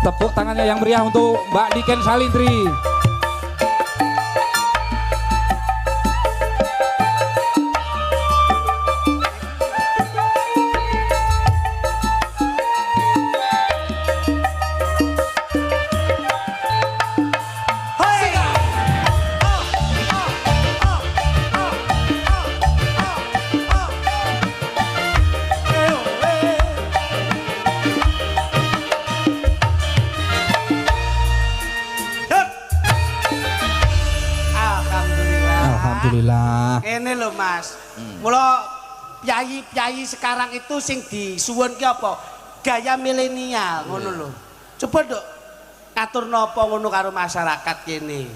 Tepuk tangannya yang meriah untuk Mbak Niken Salindri. Alhamdulillah. Ini loh Mas. Mula piyayi sekarang itu sing disuwun ki apa? Gaya milenial ngono lho. Coba Dok ngatur napa ngono karo masyarakat kene.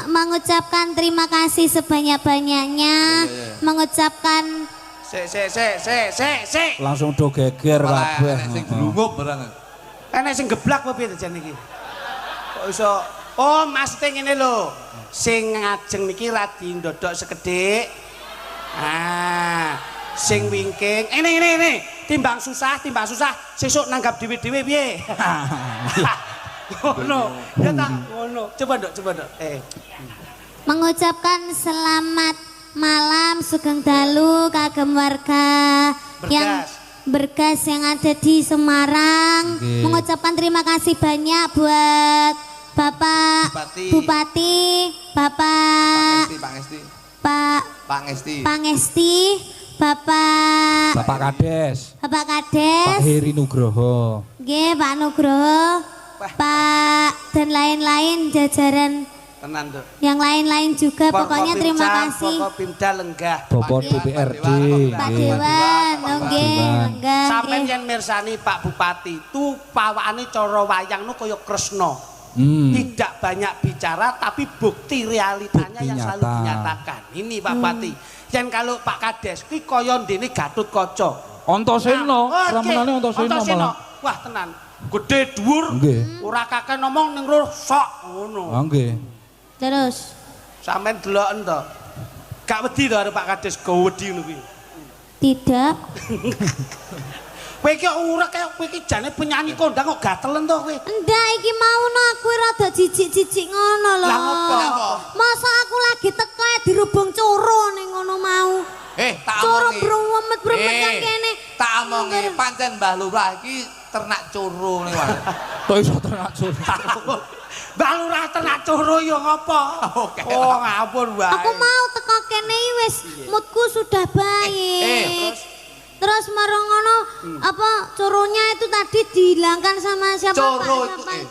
Mengucapkan terima kasih sebanyak-banyaknya. Mengucapkan Sik. Langsung do geger kabeh. Sing glungup barang. Enek sing geblak apa piye jan iki? Kok iso oh maksudnya ngene lho. Sing ngajeng niki radi ndodok sekedhik. Ah, sing wingking. Ini. Timbang susah. Sesuk nanggap dhewe-dhewe piye? Ngono. Ya tak ngono. Coba Dok. mengucapkan selamat malam Sugeng Dalu kagem warga yang Bergas yang ada di Semarang. Mengucapkan terima kasih banyak buat Bapak Bupati, Bapak Pangesti, Bapak Kades, Pak Heri Nugroho, Pak Nugroho, Pak dan lain-lain jajaran tenan Dok. yang lain-lain juga. Pokoknya terima kasih. Pokok Pimda lenggah. Bapak DPRD, Pak Dewan, lenggah. Sampeyan yen mirsani Pak Bupati, tu pawakane cara wayang nu kaya Kresna. Tidak banyak bicara tapi bukti realitanya yang selalu dinyatakan. Ini Pak Bupati. Yen kalau Pak Kades kuwi kaya ndene Gatotkaca. Antasena, ramenane Antasena malah. Wah tenan. Gede dhuwur. Ora kakek ngomong ning lur sok ngono. Nggih. Terus Sampeyan deloken to. Gak wedi to arep Pak Kades go wedi ngono kuwi. tidak. Kowe iki ora kaya kowe iki jane penyanyi kondang kok gatelen to kowe. Ndak iki mau aku rada jijik-jijik ngono lho. Lah ngopo? Masa aku lagi teko dirubung coro ning ngono mau. Tak Coro omongi. brumet-brumet kan kene. Tak omongi pancen Mbah Lurah iki ternak coro nih wae. Kok iso ternak coro? Mbak Lurah ternak coro ya ngopo? Oh ngapun wae. Aku mau teko kene wis moodku sudah baik. Terus marang ngono apa coronya itu tadi dihilangkan sama siapa?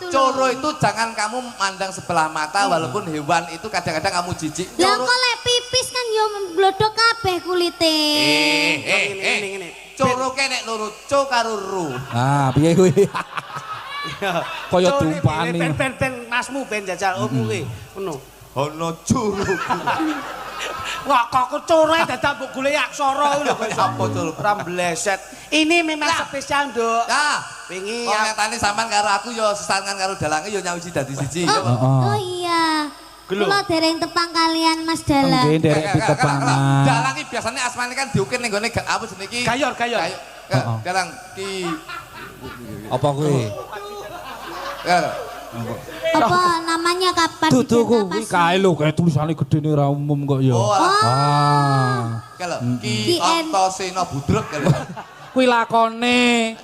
Coro itu jangan kamu mandang sebelah mata walaupun hewan itu kadang-kadang kamu jijik. Lah kok lek pipis kan yo blodok kabeh kulite. Ngene. Coro kene loro co karo ru. Ah, piye kuwi? Kaya dumpani. Ben masmu ben jajal ommu kuwi. Ngono. Ono curu. Wah kok coro dadak mbok golek aksara lho. Apa coro? Ora bleset. Ini memang spesial, Nduk. Nah, Wingi kok nyatane sampean karo aku yo sesarengan karo dalange yo nyawiji dadi siji. Oh iya. Kula dereng tepang kalian Mas Dalang. Nggih, derek pitepangan. Dalang iki biasane asmane kan diukir ning gone apa jenenge iki? Gayor. Dalang ki Apa kuwi? Apa namanya kapan? Dudu kuwi kae lho, kae tulisane gedene ra umum kok ya. Kalau Ki Antasena Budrek Kuwi lakone.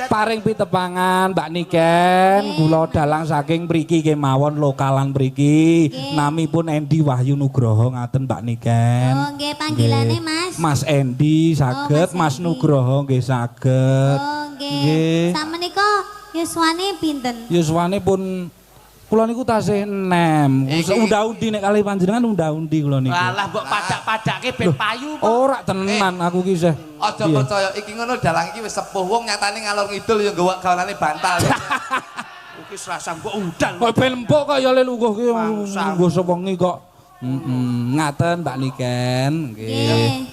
Paring pitepangan Mbak Niken, kula dalang saking mriki kemawon lokalan mriki. Namipun Endi Wahyu Nugroho ngaten Mbak Niken. Oh nggih panggilane Mas. Mas Endi saged, Mas Nugroho nggih saged. Oh nggih. Samenika yuswane pinten? Yuswane pun kula niku tasih enem. Unda-undi nek kalih panjenengan unda-undi kula niku. Alah mbok padak-padake ben payu. Ora tenan aku ki isih. Aja percaya iki ngono dalang iki wis sepuh wong nyatane ngalor ngidul ya nggawa gawanane bantal. Iki serasa mbok undang. Kok ben empuk kok ya le lungguh ki lungguh sewengi kok. Ngaten Mbak Niken nggih.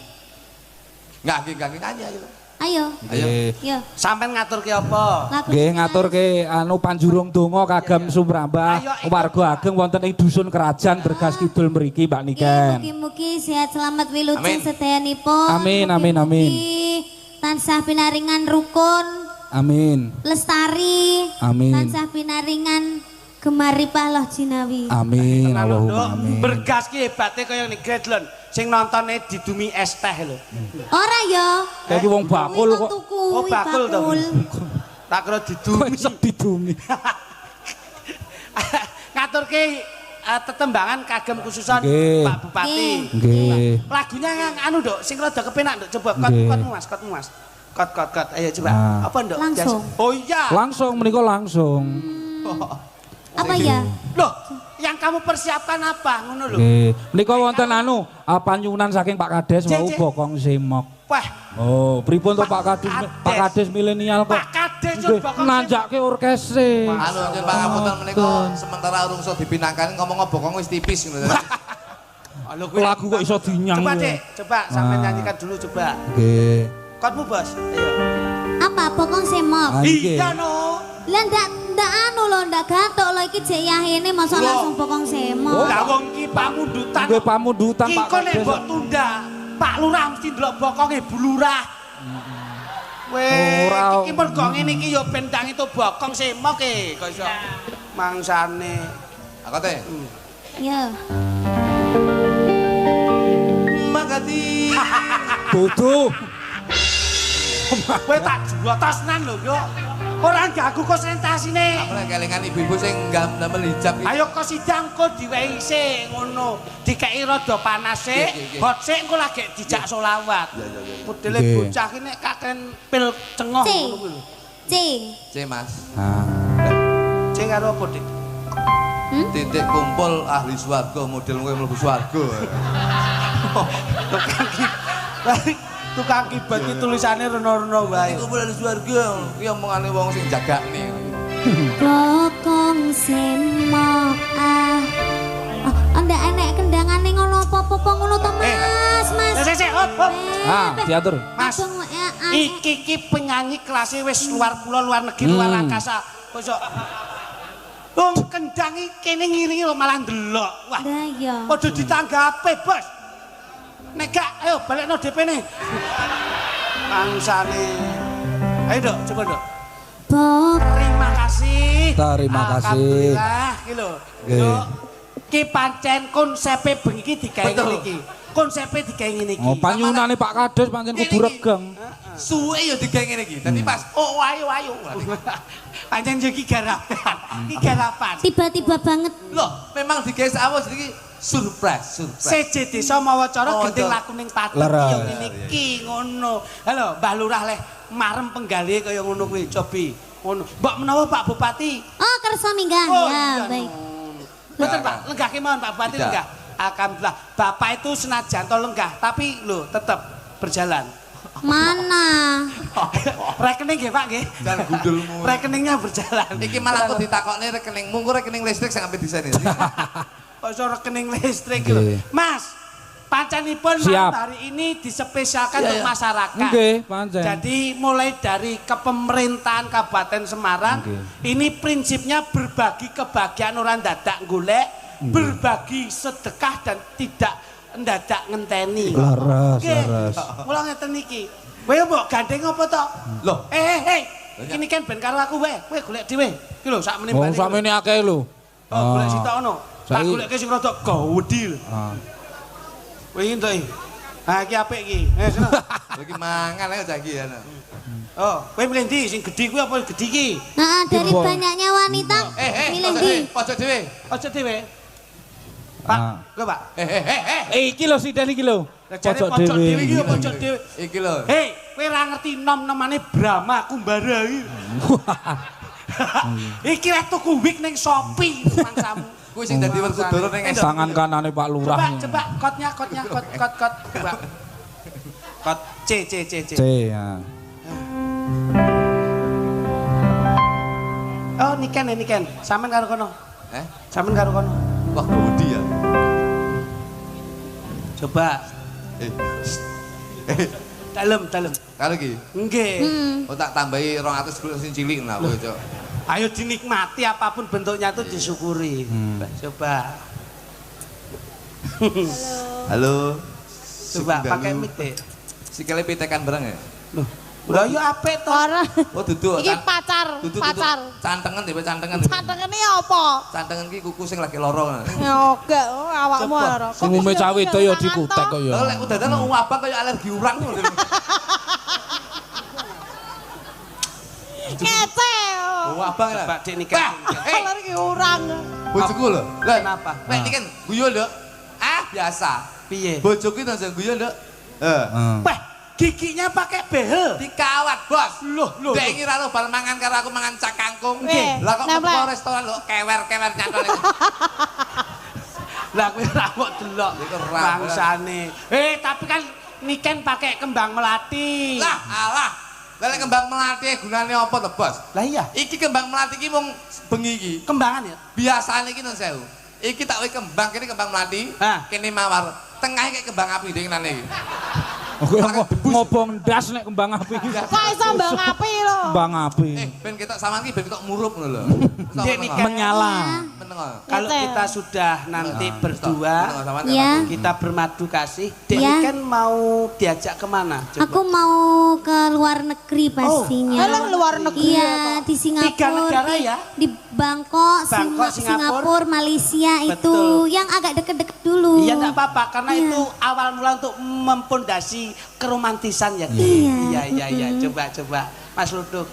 Nggih nyanyi ayo. Ayo. Yo. Sampeyan ngaturke apa? Nggih ngaturke anu panjurung donga kagem sumrambah warga ageng wonten ing dusun Kerajaan Bergas Kidul mriki Mbak Niken. Mugi-mugi sehat selamat wilujeng sedayanipun. Amin. Tansah pinaringan rukun Amin. lestari, Amin. tansah pinaringan gemari paloh jinawi. Amin. Allahumma amin. Bergas ki hebate kaya ning Gredlon sing nontone didumi es teh lho. Ora ya. Kayak wong bakul kok. Oh, bakul to. Tak kira didumi. Kok didumi. Ngaturke tetembangan kagem khususan Nggih. Pak Bupati. Nggih. Lagunya yang anu Nduk, sing rada kepenak Nduk, coba kot-kotmu Mas. Kot. Ayo coba. Ah. Apa Nduk? Langsung. Oh iya. Langsung menika langsung. Apa ya? Loh, yang kamu persiapkan apa ngono lho? Nggih. Menika wonten anu, panyuwunan saking Pak Kades wau Cek. bokong semok. Wah, Oh, pripun to Pak Kades? Pak Kades milenial kok. Pak Kades yo Nggih, bokong nanjake orkese. Anu anjen pangapunten menika sementara urung iso dipinangkan ngomong bokong wis tipis ngono. Halo, kuwi Lagu kok iso dinyang. Coba kuwi. Dek, coba sampean Ah. nyanyikan dulu coba. Nggih. Kotmu Bos. Ayo. Apa pokong semok? Ah, nggih. Iya no. Lah ndak anu lho, ndak gathok lho iki jek yahene masa Loh. langsung pokong semok. Lah wong iki pamundutan. Nggih pamundutan Ki Pak kok nek Kades. mbok tunda, Pak Lurah mesti ndelok bokonge Bu Lurah. Weh, Ora. iki mergo ngene iki ya bentang itu bokong semok kok iso mangsane. Akote. Ya. Magati. Dudu. Kowe tak jotosan lho yo. Ora ganggu konsentrasine. Apa lek kelingan ibu-ibu sing ndamel hijab iki. Ayo kok sidang kok diwehi sik ngono. Dikeki rada panas sik, Nggih. hot sik engko lagi dijak selawat. Modele Nggih. bocah ki nek kaken pil cengoh Cing. ngono kuwi lho. Cing. C Mas. Ah. Cing karo apa, Dik? Titik kumpul ahli swarga model kowe mlebu swarga. Tukang kibat ki tulisane reno-reno wae. Iku kumpul ahli swarga. Ki omongane wong sing jagakne. Pokong semok ah. Oh, ndak enek kendangane ngono apa-apa ngono to, Mas. Mas. Sik, hop. Ah, diatur. Mas. Abang, Iki penyanyi kelasnya wis luar pulau, luar negeri, luar angkasa. Kok iso wong kendangi kene ngiringi lho malah ndelok. Wah, Lah ya. padha ditanggape, Bos. Nek gak ayo balekno DP-ne. Bangsane. Ayo, Dok, coba, Dok. Pok. Terima kasih. Terima kasih. Alhamdulillah, iki lho. Nggih. Yo, ki pancen konsepe bengi iki digawe Betul. ngene iki. Konsepe digawe ngene iki. Oh, panyuwunane Pak Kades pancen kudu regeng. Suwe ya digawe ngene iki. Dadi pas Oh, ayo. Pancen yo iki garapan. Iki garapan. Tiba-tiba banget. loh memang digawe sawus iki surprise. Seje desa mawacara Oh, gending iya. laku ning patet Leres. ya ngene iki ngono. Halo, Mbah Lurah leh marem penggale kaya ngono kuwi, cobi. Ngono. Mbak menawa Pak Bupati. Oh, kersa minggah. Oh, Ya, iya, baik. Betul Pak, lenggahke mawon Pak Bupati Tidak. lenggah. Alhamdulillah. Bapak itu senajan to lenggah, tapi lho tetep berjalan. Mana? Rekening nggih Pak nggih. Dan gundulmu. Rekeningnya berjalan. Iki malah aku ditakokne rekeningmu, ku rekening listrik sing sampe diseni. Kok iso rekening listrik Nggih. lho. Mas, pancanipun Siap. malam hari ini dispesialkan untuk masyarakat. Nggih, pancen. Jadi mulai dari kepemerintahan Kabupaten Semarang, Nggih. ini prinsipnya berbagi kebahagiaan orang dadak golek, berbagi sedekah dan tidak ndadak ngenteni. Laras, Nggih. laras. Mula ngeten iki. Kowe mbok gandeng apa to? Loh. Ini kan ben karo aku wae. Kowe golek dhewe. Iki lho sak menit Oh, balik. sampeyan akeh lho. Oh, golek sitok ono. Tak Saiki- goleke sing rada gawedi lho. Ah. Kowe iki entuk iki. Ha iki apik iki. Sono. Iki mangan ae cah iki ya. Oh, kowe milih ndi sing gedhi kuwi apa gedhi iki? Nah, dari Gembok. banyaknya wanita milih di. Pojok dhewe. Aja dhewe. Pak, Ah. kowe Pak. Iki lho sidan iki lho. Lah jare pojok dhewe iki ya pojok dhewe. Iki lho. Hei, kowe ora ngerti nom-nomane Brahma Kumbara iki. Iki rek tuku wig ning Shopee mangsamu. Kuwi sing dadi werkudara ning Tangan kanane Pak Lurah. Coba kotnya, kot. Coba. Kot C. C ya. Oh, niken. Sampeyan karo kono. Sampeyan karo kono. Wah, gawedi ya. Coba. Dalem. Karo iki. Nggih. Oh tak tambahi 200 gula sing cilik nah kowe, Cok. Ayo dinikmati apapun bentuknya itu disyukuri. Coba. Halo. Coba pakai mic deh. Sikile pitekan bareng ya? Loh, Lah yo apik to. Ora. Oh duduk. Iki pacar, Duduk, pacar. Cantengen dhewe cantengen. Cantengene apa? Cantengen ki kuku sing lagi loro. Ya enggak, awakmu ora. Umume cawe itu ya dikutek kok ya. Lha lek udadan wong abang kaya alergi urang ngono. Kece. Wong abang lah. Pak Dik nikah. Alergi urang. Bojoku lho. Lah Kenapa? Nek iki kan guyu Nduk. Ah biasa. Piye? Bojoku nang guyu Nduk. Wah, giginya pakai behel. Dikawat, Bos. Loh. Dek ngira lo bal mangan karo aku mangan cak kangkung. Nggih. Lah kok Nemplek. ke restoran lo kewer-kewer nyantol iku. Lah kowe ra kok delok Iku ra. bangsane. Tapi kan Niken pakai kembang melati. Lah alah. Lah lek kembang melati gunane apa to, Bos? Lah iya, Iki kembang melati iki mung bengi iki. kembangan ya. Biasane iki nun sewu. Iki tak wae kembang kene kembang melati, Hah. kene mawar. Tengahnya kayak kembang api dengenane iki. Ngobong ndas nek kembang api. Kok iso mbang api lho. Kembang api. Ben ketok sampean iki ben ketok murup ngono lho. Dek nikah. Menyala. Meneng. Kalau kita sudah nanti berdua, Ya. kita bermadu kasih. Dek Ya. Niken mau diajak kemana? Coba. Aku mau ke luar negeri pastinya. Alah, luar negeri Iya, di Singapura. 3 negara di, ya? Di Bangkok, Bangkok, Singapura, Malaysia itu Betul. yang agak deket-deket dulu. Iya enggak apa-apa karena Iya. itu awal mula untuk mempondasi keromantisan ya. Iya. Iya. Coba. Mas Luduk.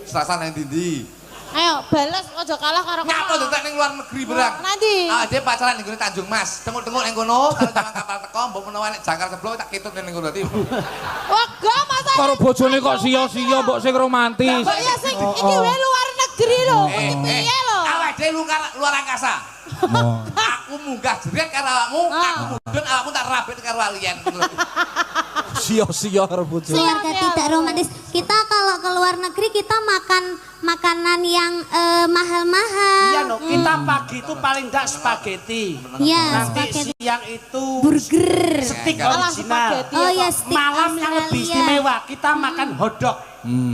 Serasan nang ndi? Ayo bales aja kalah karo Ngapa tetek ning luar negeri berang? Nanti. Awake dhewe pacaran ning Tanjung Mas. Tengok-tengok ning kono, karo jaman kapal teko, mbok menawa nek jangkar seblok tak ketut ning kono dadi. Wega masa. Karo bojone kok sia-sia mbok sing romantis. Kok ya sing iki wae luar negeri lho. Iki piye lho? Awake dhewe luar angkasa. Aku munggah jeret karo awakmu, aku mudhun awakmu tak rabet karo aliyen. Sia-sia karo bojone. Keluarga tidak romantis. Kita kalau ke luar negeri kita makan makanan yang mahal-mahal. Iya no, kita pagi itu paling enggak spaghetti. Iya, Nanti spaghetti. siang itu Burger. steak Alah, original. spaghetti. Oh ya, steak Malam yang lebih Australia. istimewa kita makan hotdog.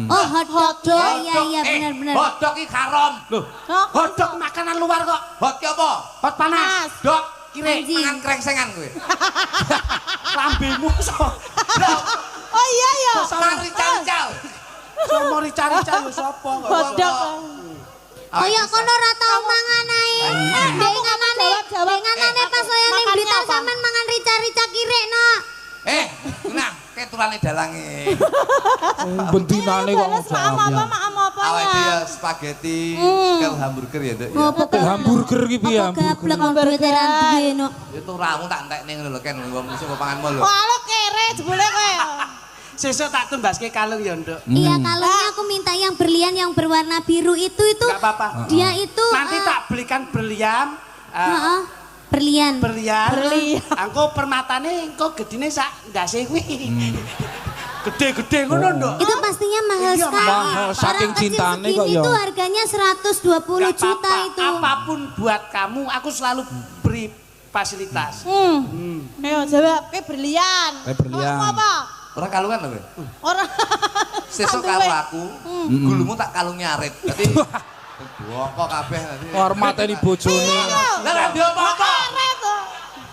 Oh, hotdog. Iya, benar-benar. Hotdog iki haram. Loh, Hotdog makanan luar kok. hot ki apa? Hot panas. Dok, Kire Anjing. mangan krengsengan kowe. lambemu so. Oh iya ya. Mari cal-cal. So mau rica-rica yo sapa kok. Bodok. Oh ya kono ora tau mangan ae. Denganane pas saya ning Makannya Blitar apa? sampean mangan rica-rica kirek, no. Nah, keturane dalange. Bentinane kok Maam apa Awake ya? dhewe spaghetti karo hamburger ya, Dek. Oh, pokok hamburger ki piye Apa hamburger? gablek wong duwe teran duwe, no. Itu ramu tak entekne ngono lho, Ken. Wong mesti kok pangan mulu. Wah, lo kere jebule kowe. Sesuk tak tumbaske kalung ya, Nduk. Iya, kalungnya aku minta yang berlian yang berwarna biru itu Enggak apa-apa. dia itu Nanti tak belikan berlian. heeh, berlian. Berlian. Berlian. Engko permatane engko gedine sak ndase kuwi. Gede-gede ngono, Nduk. Itu pastinya mahal Iya, sekali. mahal, saking Orang kecil cintane kok segini ya. itu harganya 120 Nggak juta apa-apa. itu. Apapun buat kamu, aku selalu beri fasilitas. Ayo jawab ke berlian. Berlian. Mau apa? Ora kalungan lho kowe. Ora. Sesuk karo aku, gulumu tak kalung nyarit. Dadi boko kabeh dadi. Hormateni bojone. Lah ra ndi apa-apa.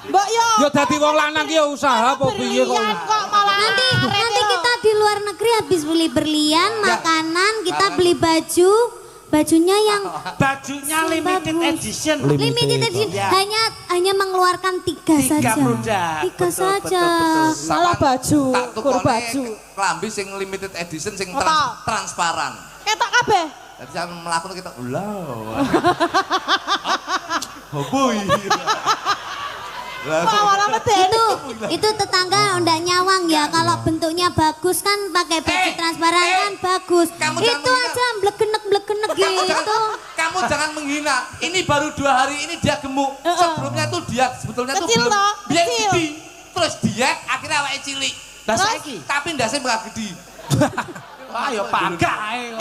Mbak yo. Ya dadi wong lanang ki ya usaha apa piye kok. Berlian kok malah. Nanti kita di luar negeri habis beli berlian, makanan, kita beli baju. Bajunya yang Bajunya limited bagus. edition. limited edition Ya. hanya mengeluarkan 3 saja. produk. 3 Betul, saja. betul. Malah baju, Tak kur tukone baju. klambi sing limited edition sing Apa? transparan. Ketok kabeh. Dadi sampe mlaku kita ulah. Hoboi. Wah, malah medeni. Itu tetangga ndak nyawang ya, kalau bentuknya bagus kan pakai baju transparan kan bagus. Kamu jangan Itu menghina. aja blekenek gitu. Kamu jangan menghina. Ini baru 2 hari ini dia gemuk. Sebelumnya tuh dia sebetulnya tuh Kecil belum. toh, Dia kecil. gede. Terus diet akhirnya awake cilik. Lah Terus? saiki. Tapi ndase malah gede. Ayo pagae.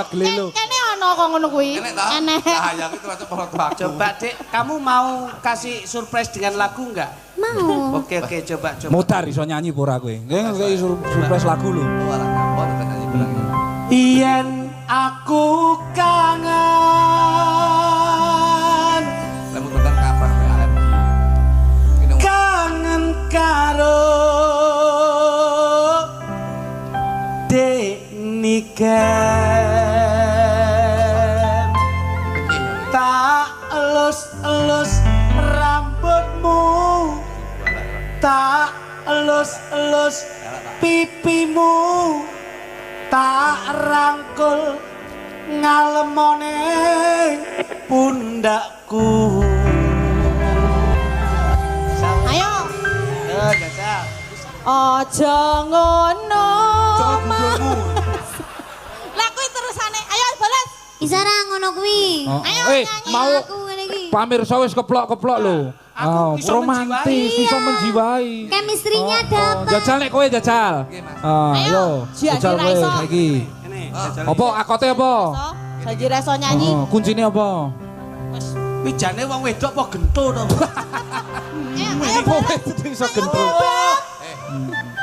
Glelo. Kene ono kok ngono kuwi. Enek ta? Enek. Lah ya itu macam perut aku. Coba, Dek, kamu mau kasih surprise dengan lagu enggak? Mau. Oke, coba. Mutar iso nyanyi apa ora kowe? Nggih surprise lagu lho. Ora kapok tekan nyanyi bilang. Yen aku kangen, Lemu tekan kapan kowe alergi. Ini kangen karo Dek niken tak elus-elus rambutmu, tak elus-elus pipimu, tak rangkul ngalemone pundakku. Ayo. Jajal. Aja ngono. Mas. Lah kuwi terusane. Ayo balas. Bisa ra ngono kuwi. Ayo nyanyi mau aku ngene iki. pamirsa wis keplok-keplok lho. Aku bisa romantis, bisa menjiwai. Chemistry-nya dapat. Jajal nek kowe jajal. Ayo, jajal kowe Raiso. saiki. Ini, Apa akote apa? Jadi reso nyanyi. Kuncine apa? Kuwi jane wong wedok apa gento to? Ayo balas. Iso gendro.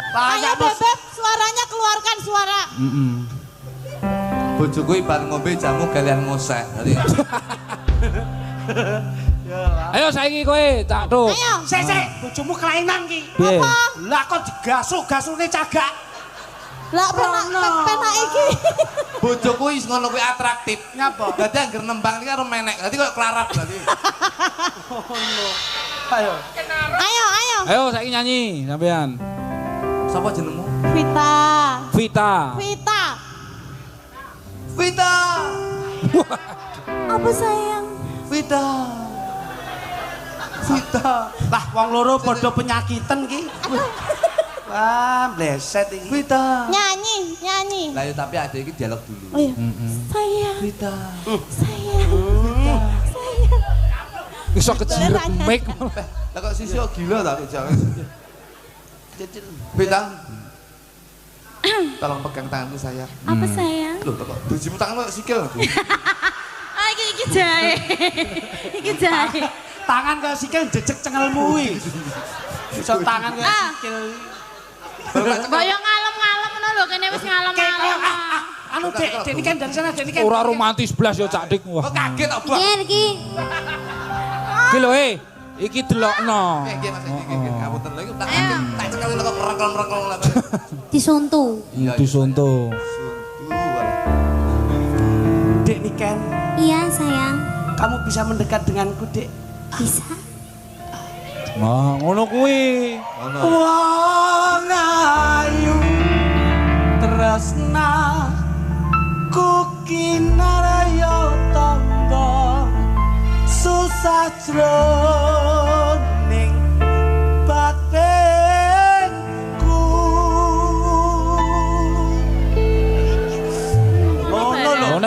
Ayo bebek, suaranya keluarkan suara. Bojoku ibar ngombe jamu kalian ngosek. Ayo saiki kowe, Cak Tuk. Ayo. Sik, bojomu kelainan ki. Piye? Lah kok digasuk-gasune cagak. Lah penak iki. Bojoku wis ngono kuwi atraktif. Nyapa? Dadi anggere nembang iki karo menek. Dadi kok kelarat dadi. Ayo. Ayo. Ayo saiki nyanyi sampean. Sapa jenengmu? Vita. Vita. Vita. Vita. Apa sayang? Vita. Vita. Lah wong loro padha penyakitan ki. Wah, bleset iki. Vita. Nyanyi. Lah yo tapi ada iki dialog dulu. Oh iya. Sayang. Vita. Sayang. Iso kejiret mic. Lah kok sisi kok gila ta jangan. Vita. Tolong pegang tanganku sayang. Apa sayang? Loh kok bojomu tanganmu kok sikil aku. Ah iki jahe. Iki jahe. Tangan ke sikil jejeg cengelmu kuwi. Iso tangan ke sikil. Kaya ngalem-ngalem ngono lho, kene wis ngalem-ngalem. Anu Dek ini kan dari sana, Dek ini kan. Ora romantis blas yo Cak Dik. Wah. Kok kaget apa? Iki. Iki lho iki delokno. Nggih Mas iki ngapunten lho iki tak kaget. Tak cekali kok merengkel-merengkel. Disuntu. Disuntu. Dek Niken, Iya sayang. kamu bisa mendekat denganku, Dek. Bisa. Nah, ngono kuwi. Wong ayu tresna ku kinaraya tangga susah jroning batinku. Ngono lho. Oh,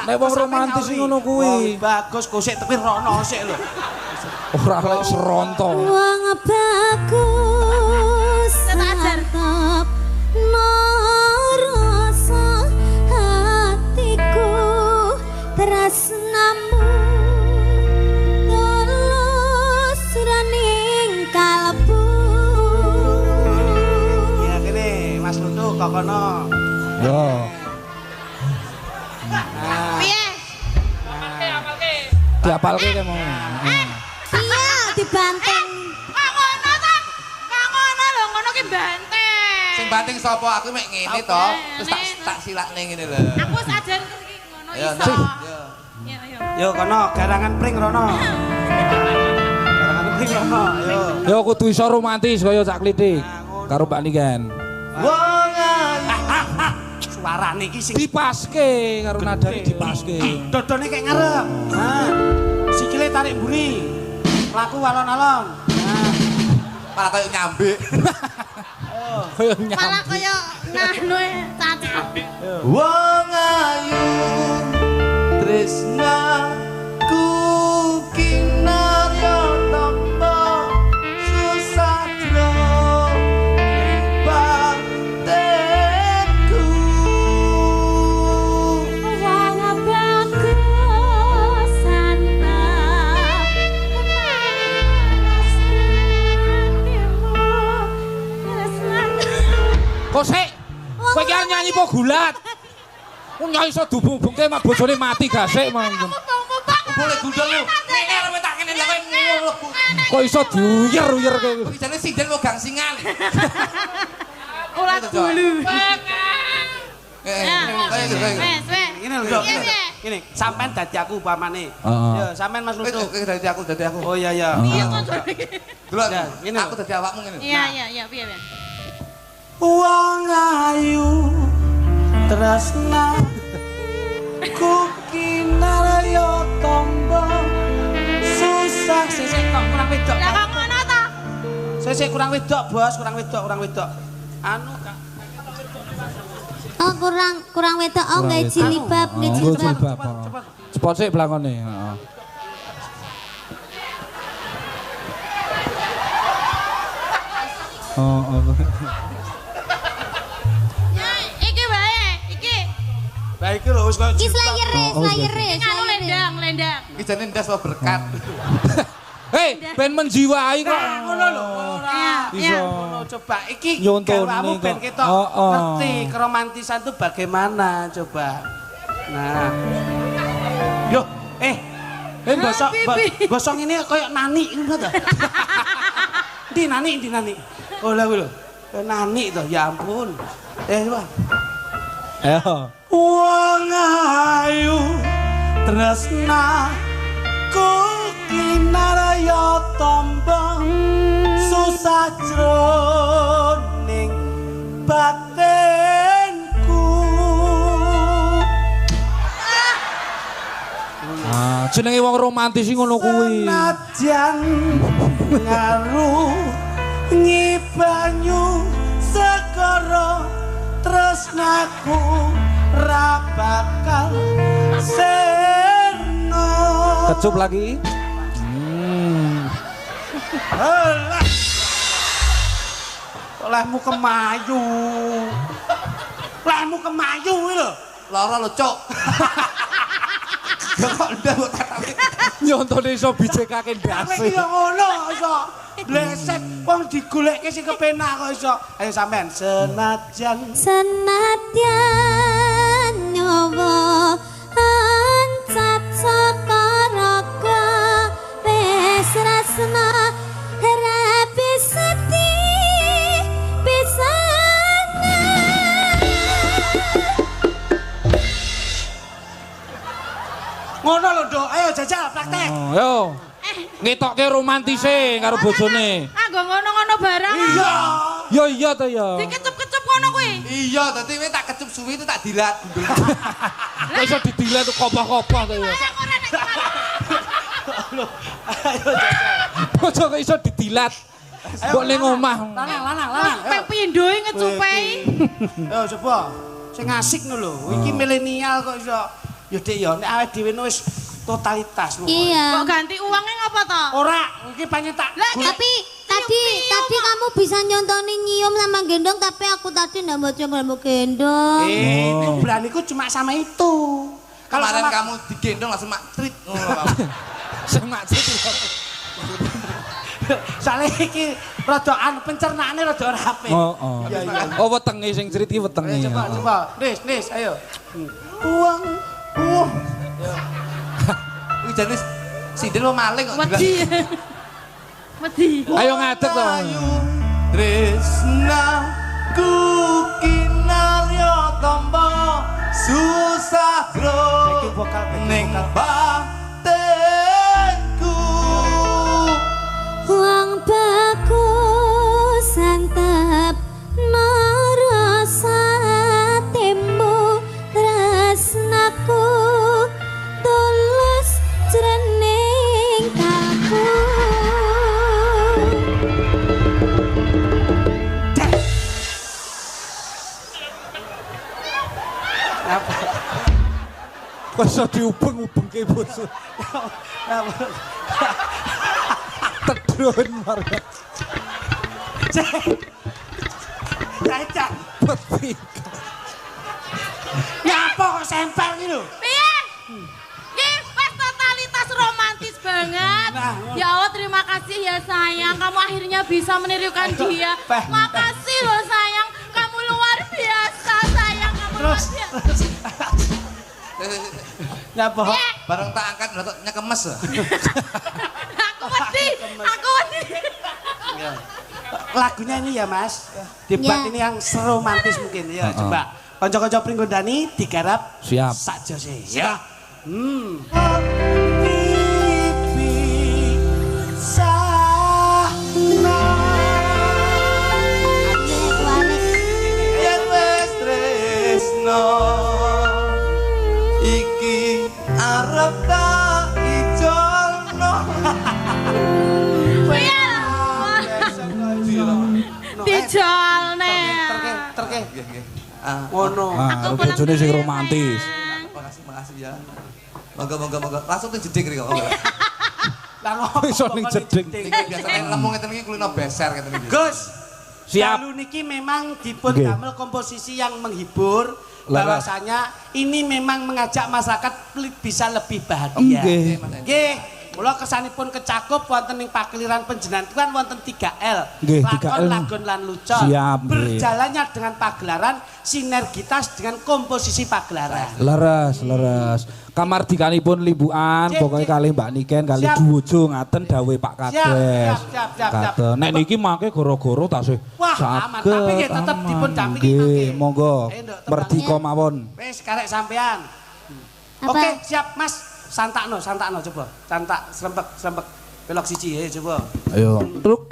nek wong romantis ngono kuwi. Bagus kok sik tapi rono sik lho. Ora lek seronto. Wong bagus. Tetap narasa hatiku tresnamu tulus raning kalbu. Ya kene Mas Lutu kok kono. Yo. Piye? Diapalke ke mau. Iya dibanting. Kok ngono ta? Kok ngono lho, ngono ki banteng. Sing banting sapa? Aku mek ngene to. Terus tak silakne ngene lho. Aku wis ajar iki ngono Ya, iso. yo. Yo. Yo kono garangan pring rono. Garangan pring rono, yo. Yo kudu iso romantis kaya Cak Klitik karo Mbak Niken. Wong suarane iki sing Dipaske karo nadane dipaske. dodone kayak ngarep. Nah, sikile tarik mburi. Laku alon-alon. Nah, Malah kayak nyambik. Kaya Malah nyambi. kaya nahnu cacat. Wong ayu tresna ku kinarya tanpa susah jroning batinku. Wong bagus santap. Kok sik? Kowe iki arep nyanyi apa gulat? Wong nyanyi iso dubung-bungke mak bojone mati gasik mang. Boleh gundul lu. Nek arep tak kene lha kowe mlebu. Kok iso diuyer-uyer kowe? Iki jane sinden kok gangsingan. Ulat bulu. Wes, wes. Ini lho, ini sampean dadi aku upamane. Ya, sampean Mas Lutu. Dadi aku. Oh iya iya. Iya kok. Delok, ini aku dadi awakmu ngene. Iya, piye. Wong ayu tresna ku kinarya tombo susah sesek kok kurang wedok. Lah kok ngono ta? Sesek kurang wedok, Bos, kurang wedok. Anu Kak. Oh kurang wedok. Oh nggak jilbab, nggak jilbab. Cepet sik blangone, heeh. Oh. Ya, iki wae, iki. Lah iki lho wis koyo Ki slayere. Nganu lendang. Iki jane ndas wae berkat. Hei, ben menjiwai kok. ngono lho. Iya. Ngono coba iki Nyontoni kamu kok. ben ketok ngerti keromantisan itu bagaimana coba. Nah. Yo, bosok ini koyo nani ngono to. Di nani. Oh lah lho. Nani to, ya ampun. Coba. Ayo. Wong ayu tresna ku kinarya tombo susah jroning batinku. Jenenge wong romantis iki ngono kuwi. Senajan ngaru ngibanyu segara tresnaku ra bakal serno. Kecup lagi. Alah. Olehmu kemayu. Olehmu kemayu iki lho. Lara lho, Cuk. Ya kok ndak kok tatake. Nyontone iso bijekake Kowe ndase. iki yo ngono iso. Blesek wong digolekke sing kepenak kok iso. Ayo sampean senajan nyoba ancat sakaraga wis rasna rapi seti pisana. ngono lho, Dok. Ayo jajal praktek. Yo. Ngetokke romantise karo bojone. Anggo ngono-ngono barang. Iya. Yo iya to ya. Dikecup-kecup ngono kuwi. Iya, dadi kowe tak kecup suwi itu tak dilat. Kok iso didilat tuh kopoh-kopoh to ya. Ayo jajal. Bojo kok iso didilat. Mbok ning omah. Lanang. Ping pindho ngecupe. Yo coba. Sing asik ngono lho. Iki milenial kok iso. Yo Dik yo nek awake dhewe wis totalitas ngono. Iya. Kok ganti uangnya ngapa to? Ora, iki panjen tak. Tapi tadi kamu bisa nyontoni nyium sama gendong, tapi aku tadi nggak mau coba gendong. Itu beraniku cuma sama itu. Kalau Kemarin sama kamu digendong langsung mak trit. Sing maksud. soalnya iki rada anu pencernaane rada ora apik. Oh. Iya iya. Oh wetenge sing crit iki wetenge. Coba. Nis, ayo. Uang. Iki jane sinden mau maling kok. Wedi. Ayo ngadeg to. Tresna ku kinarya tombo susah Backing bro vokal, ning batinku. Wong bagus santap narasa tembo tresnaku tulus jroning kalbu. Kok iso diubeng-ubengke bojo. Tedron marga. Caca. Peti. Nyapa kok sempel iki lho? Piye? Ki pas totalitas romantis banget. Nah, Ya Allah, terima kasih ya sayang. Kamu akhirnya bisa menirukan dia. Peh. Makasih loh sayang. Kamu luar biasa sayang. Kamu luar biasa. Nyapa? Bareng tak angkat nyekemes. Aku wedi. Lagunya ini ya Mas. Debat Ya. ini yang seromantis mungkin ya. Coba Kanca-kanca pringgondani digarap Siap. sakjose ya. Yen wis tresno iki arep tak ijolno. Dijol nek. Terke. Ngono. Ah, bojone sing romantis. Makasih ya. Monggo. Langsung ke jeding riko. Lah ngopo Iso ning jeding. Biasane lempung ngeten iki kulino beser ngeten iki. Gus, Siap. dalu niki memang dipun Nggih. damel komposisi yang menghibur. Laras. Bahwasanya ini memang mengajak masyarakat bisa lebih bahagia. Nggih. Nggih. Mula kesanipun kecakup wonten ing pakliran panjenengan wonten 3L. Nggih, Lakon, 3L. lagon lan lucon. Siap, nggih. Berjalannya dengan pagelaran sinergitas dengan komposisi pagelaran. Leres. Kamardikanipun limbukan, Cek, pokoknya cek. kali Mbak Niken, kali Siap. Duojo ngaten dawe Pak Kades. Siap. Katen. Nek niki mangke goro-goro tasih. Wah, aman. Tapi nggih tetep dipun dampingi mangke. Nggih, monggo. Ayo, Nduk, Merdeka mawon. Wis karek sampean. Apa? Oke, siap Mas. Santakno coba. Santak serempek. Belok siji ya coba. Ayo. Truk.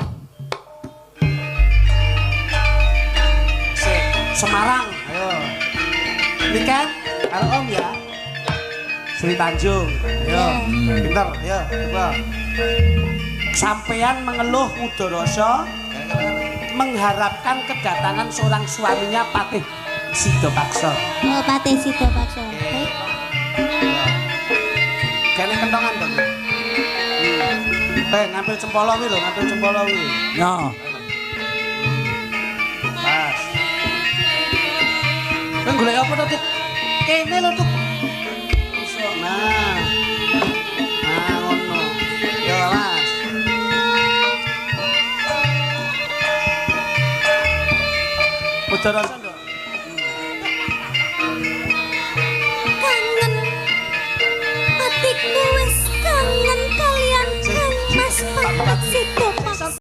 Semarang, ayo. Niken, karo Om ya. Sri Tanjung, ayo. Pinter, ayo coba. Sampean mengeluh Mudoroso mengharapkan kedatangan seorang suaminya Patih Sidopakso. Oh, Patih Sidopakso. Baik. Kene kentongan dong. Ngambil cempolo wi lho, Ya. Pas. Kan golek apa to, Tuk? Kene lho, Tuk. Nah. Ngono. Ya, Mas. Mudoroso